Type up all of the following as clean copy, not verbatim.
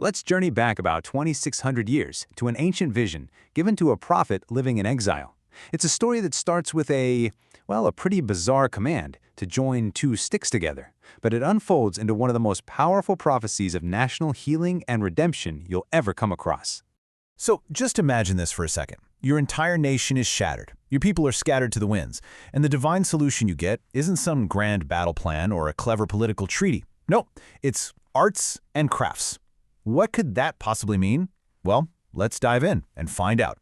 Let's journey back about 2,600 years to an ancient vision given to a prophet living in exile. It's a story that starts with a pretty bizarre command to join two sticks together, but it unfolds into one of the most powerful prophecies of national healing and redemption you'll ever come across. So just imagine this for a second. Your entire nation is shattered. Your people are scattered to the winds. And the divine solution you get isn't some grand battle plan or a clever political treaty. No, it's arts and crafts. What could that possibly mean? Well, let's dive in and find out.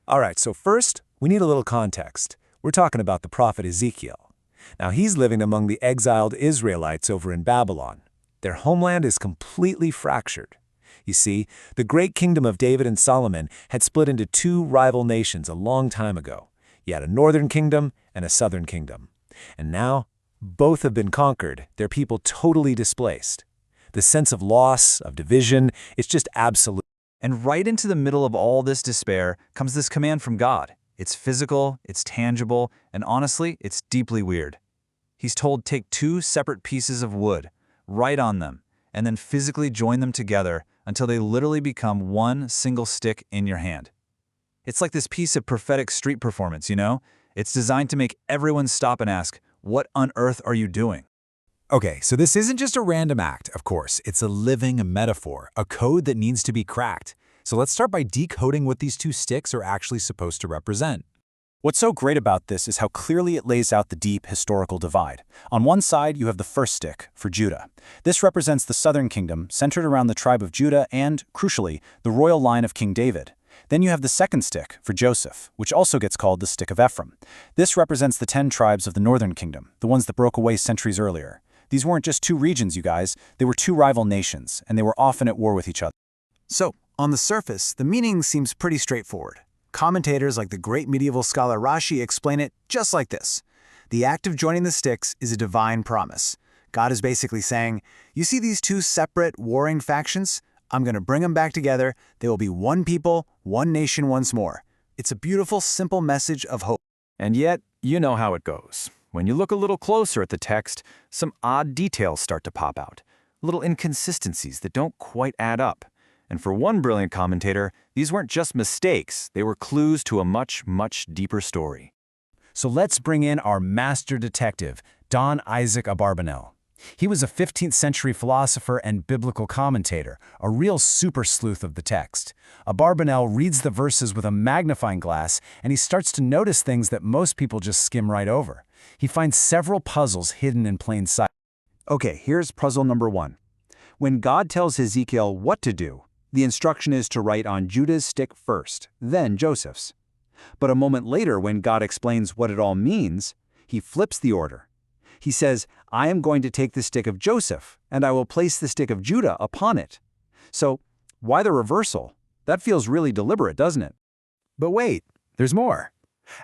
All right, so first, we need a little context. We're talking about the prophet Ezekiel. Now, he's living among the exiled Israelites over in Babylon. Their homeland is completely fractured. You see, the great kingdom of David and Solomon had split into two rival nations a long time ago. You had a northern kingdom and a southern kingdom. And now, both have been conquered, their people totally displaced. The sense of loss, of division, it's just absolute. And right into the middle of all this despair comes this command from God. It's physical, it's tangible, and honestly, it's deeply weird. He's told take two separate pieces of wood, write on them, and then physically join them together until they literally become one single stick in your hand. It's like this piece of prophetic street performance, you know? It's designed to make everyone stop and ask, what on earth are you doing? Okay, so this isn't just a random act, of course. It's a living metaphor, a code that needs to be cracked. So let's start by decoding what these two sticks are actually supposed to represent. What's so great about this is how clearly it lays out the deep historical divide. On one side, you have the first stick, for Judah. This represents the southern kingdom, centered around the tribe of Judah and, crucially, the royal line of King David. Then you have the second stick, for Joseph, which also gets called the stick of Ephraim. This represents the 10 tribes of the northern kingdom, the ones that broke away centuries earlier. These weren't just two regions, you guys. They were two rival nations, and they were often at war with each other. So, on the surface, the meaning seems pretty straightforward. Commentators like the great medieval scholar Rashi explain it just like this. The act of joining the sticks is a divine promise. God is basically saying, you see these two separate, warring factions? I'm going to bring them back together. They will be one people, one nation once more. It's a beautiful, simple message of hope. And yet, you know how it goes. When you look a little closer at the text, some odd details start to pop out, little inconsistencies that don't quite add up. And for one brilliant commentator, these weren't just mistakes, they were clues to a much, much deeper story. So let's bring in our master detective, Don Isaac Abarbanel. He was a 15th century philosopher and biblical commentator, a real super sleuth of the text. Abarbanel reads the verses with a magnifying glass, and he starts to notice things that most people just skim right over. He finds several puzzles hidden in plain sight. Okay, here's puzzle number 1. When God tells Ezekiel what to do, the instruction is to write on Judah's stick first, then Joseph's. But a moment later, when God explains what it all means, he flips the order. He says, I am going to take the stick of Joseph, and I will place the stick of Judah upon it. So, why the reversal? That feels really deliberate, doesn't it? But wait, there's more.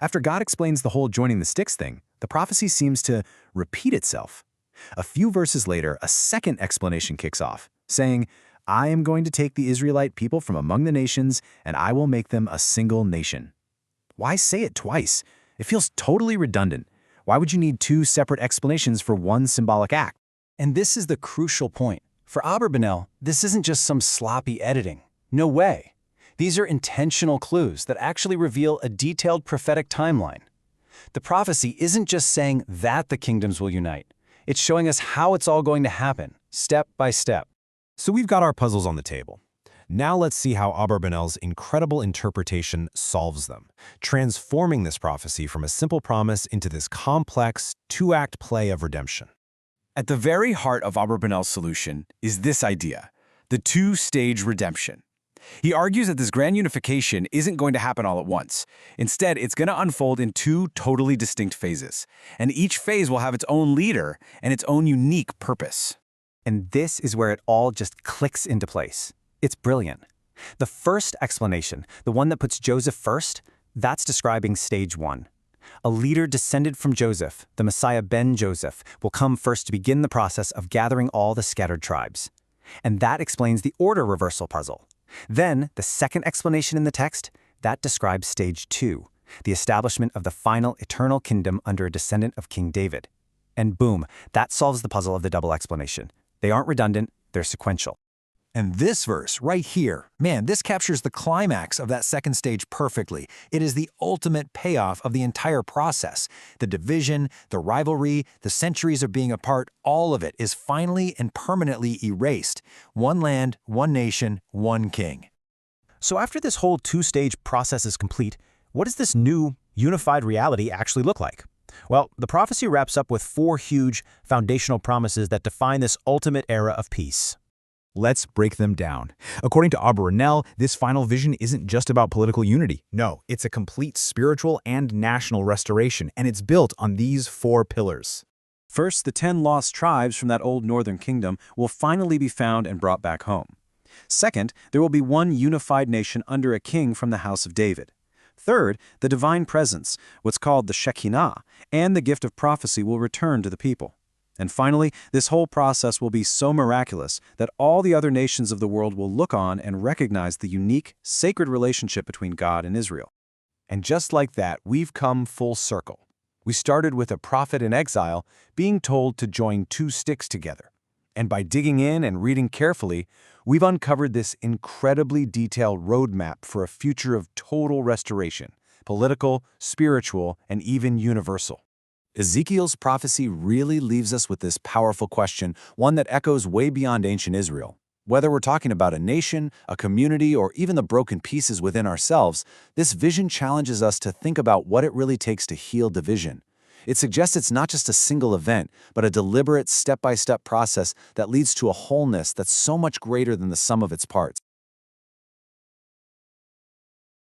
After God explains the whole joining the sticks thing, the prophecy seems to repeat itself. A few verses later, a second explanation kicks off, saying, I am going to take the Israelite people from among the nations, and I will make them a single nation. Why say it twice? It feels totally redundant. Why would you need two separate explanations for one symbolic act? And this is the crucial point. For Abarbanel, this isn't just some sloppy editing. No way. These are intentional clues that actually reveal a detailed prophetic timeline. The prophecy isn't just saying that the kingdoms will unite. It's showing us how it's all going to happen, step by step. So we've got our puzzles on the table. Now let's see how Abarbanel's incredible interpretation solves them, transforming this prophecy from a simple promise into this complex, two-act play of redemption. At the very heart of Abarbanel's solution is this idea, the two-stage redemption. He argues that this grand unification isn't going to happen all at once. Instead, it's going to unfold in two totally distinct phases, and each phase will have its own leader and its own unique purpose. And this is where it all just clicks into place. It's brilliant. The first explanation, the one that puts Joseph first, that's describing stage 1. A leader descended from Joseph, the Messiah ben Joseph, will come first to begin the process of gathering all the scattered tribes. And that explains the order reversal puzzle. Then, the second explanation in the text, that describes stage 2, the establishment of the final eternal kingdom under a descendant of King David. And boom, that solves the puzzle of the double explanation. They aren't redundant, they're sequential. And this verse, right here, man, this captures the climax of that second stage perfectly. It is the ultimate payoff of the entire process. The division, the rivalry, the centuries of being apart, all of it is finally and permanently erased. One land, one nation, one king. So after this whole two-stage process is complete, what does this new, unified reality actually look like? Well, the prophecy wraps up with 4 huge, foundational promises that define this ultimate era of peace. Let's break them down. According to Abarbanel, this final vision isn't just about political unity. No, it's a complete spiritual and national restoration, and it's built on these 4 pillars. First, the 10 lost tribes from that old northern kingdom will finally be found and brought back home. Second, there will be one unified nation under a king from the house of David. Third, the divine presence, what's called the Shekinah, and the gift of prophecy will return to the people. And finally, this whole process will be so miraculous that all the other nations of the world will look on and recognize the unique, sacred relationship between God and Israel. And just like that, we've come full circle. We started with a prophet in exile being told to join 2 sticks together. And by digging in and reading carefully, we've uncovered this incredibly detailed roadmap for a future of total restoration, political, spiritual, and even universal. Ezekiel's prophecy really leaves us with this powerful question, one that echoes way beyond ancient Israel. Whether we're talking about a nation, a community, or even the broken pieces within ourselves, this vision challenges us to think about what it really takes to heal division. It suggests it's not just a single event, but a deliberate, step-by-step process that leads to a wholeness that's so much greater than the sum of its parts.